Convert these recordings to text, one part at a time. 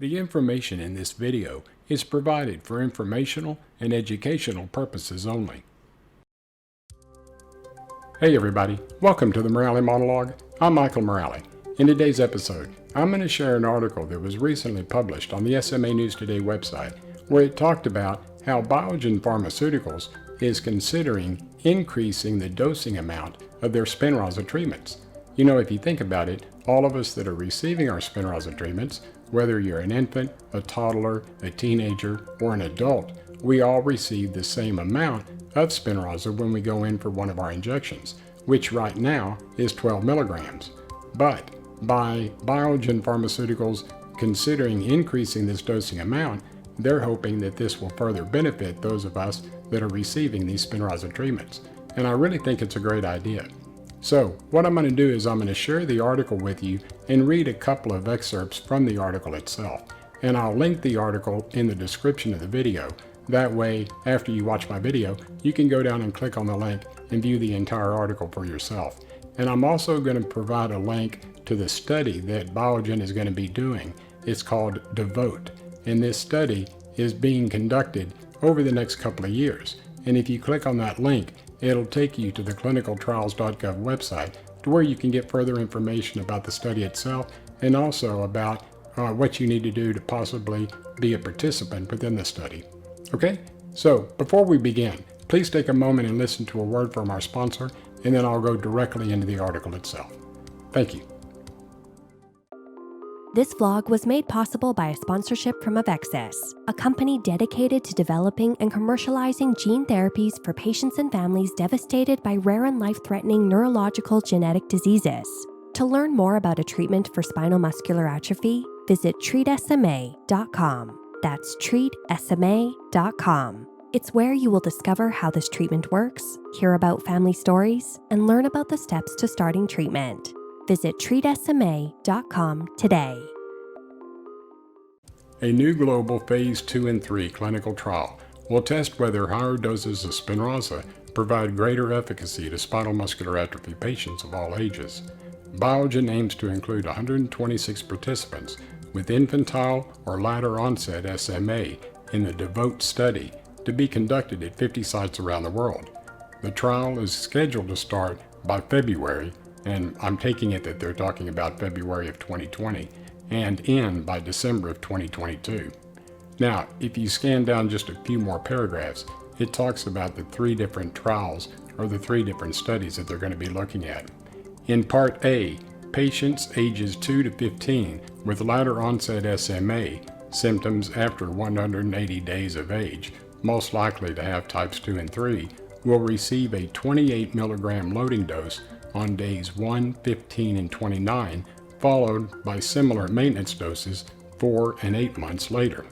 The information in this video is provided for informational and educational purposes only. Hey everybody, welcome to the Morale Monologue. I'm Michael Morale. In today's episode, I'm going to share an article that was recently published on the SMA News Today website where it talked about how Biogen Pharmaceuticals is considering increasing the dosing amount of their Spinraza treatments. You know, if you think about it, all of us that are receiving our Spinraza treatments, whether you're an infant, a toddler, a teenager, or an adult, we all receive the same amount of Spinraza when we go in for one of our injections, which right now is 12 milligrams. But by Biogen Pharmaceuticals considering increasing this dosing amount, they're hoping that this will further benefit those of us that are receiving these Spinraza treatments. And I really think it's a great idea. So what I'm going to do is I'm going to share the article with you and read a couple of excerpts from the article itself. And I'll link the article in the description of the video. That way, after you watch my video, you can go down and click on the link and view the entire article for yourself. And I'm also going to provide a link to the study that Biogen is going to be doing. It's called DEVOTE. And this study is being conducted over the next couple of years. And if you click on that link, it'll take you to the clinicaltrials.gov website to where you can get further information about the study itself and also about what you need to do to possibly be a participant within the study. Okay, so before we begin, please take a moment and listen to a word from our sponsor, and then I'll go directly into the article itself. Thank you. This vlog was made possible by a sponsorship from Avexis, a company dedicated to developing and commercializing gene therapies for patients and families devastated by rare and life-threatening neurological genetic diseases. To learn more about a treatment for spinal muscular atrophy, visit treatsma.com. That's treatsma.com. It's where you will discover how this treatment works, hear about family stories, and learn about the steps to starting treatment. Visit treatsma.com today. A new global phase 2 and 3 clinical trial will test whether higher doses of Spinraza provide greater efficacy to spinal muscular atrophy patients of all ages. Biogen aims to include 126 participants with infantile or later onset SMA in the DEVOTE study to be conducted at 50 sites around the world. The trial is scheduled to start by February, and I'm taking it that they're talking about February of 2020, and end by December of 2022. Now, if you scan down just a few more paragraphs, it talks about the three different trials or the three different studies that they're going to be looking at. In Part A, patients ages 2 to 15 with latter onset SMA symptoms after 180 days of age, most likely to have types 2 and 3, will receive a 28 milligram loading dose on days 1, 15, and 29, followed by similar maintenance doses 4 and 8 months later.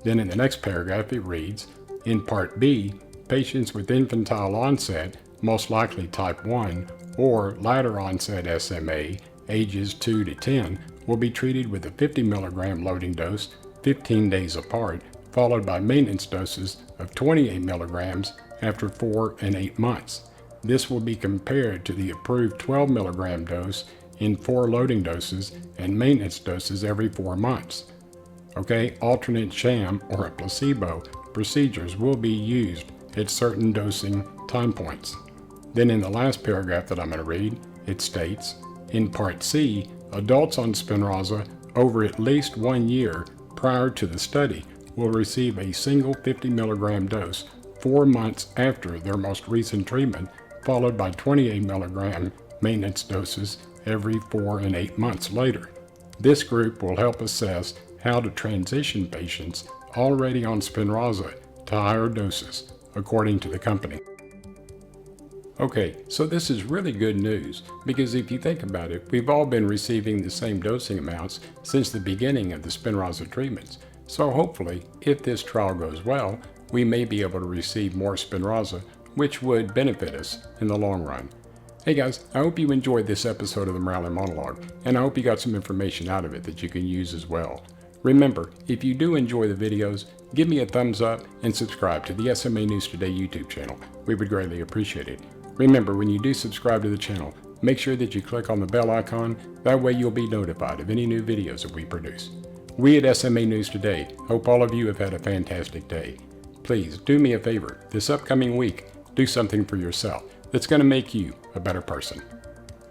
Then in the next paragraph it reads, in Part B, patients with infantile onset, most likely type 1, or latter onset SMA, ages 2 to 10, will be treated with a 50 milligram loading dose 15 days apart, followed by maintenance doses of 28 milligrams after 4 and 8 months. This will be compared to the approved 12 milligram dose in 4 loading doses and maintenance doses every 4 months. Okay, alternate sham or a placebo procedures will be used at certain dosing time points. Then in the last paragraph that I'm going to read, it states, in Part C, adults on Spinraza over at least 1 year prior to the study will receive a single 50 milligram dose 4 months after their most recent treatment, followed by 28 milligram maintenance doses every 4 and 8 months later. This group will help assess how to transition patients already on Spinraza to higher doses, according to the company. Okay, so this is really good news because if you think about it, we've all been receiving the same dosing amounts since the beginning of the Spinraza treatments. So hopefully, if this trial goes well, we may be able to receive more Spinraza, which would benefit us in the long run. Hey guys, I hope you enjoyed this episode of the Morale Monologue, and I hope you got some information out of it that you can use as well. Remember, if you do enjoy the videos, give me a thumbs up and subscribe to the SMA News Today YouTube channel. We would greatly appreciate it. Remember, when you do subscribe to the channel, make sure that you click on the bell icon. That way you'll be notified of any new videos that we produce. We at SMA News Today hope all of you have had a fantastic day. Please do me a favor. This upcoming week, do something for yourself that's going to make you a better person.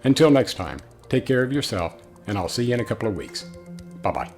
Until next time, take care of yourself, and I'll see you in a couple of weeks. Bye-bye.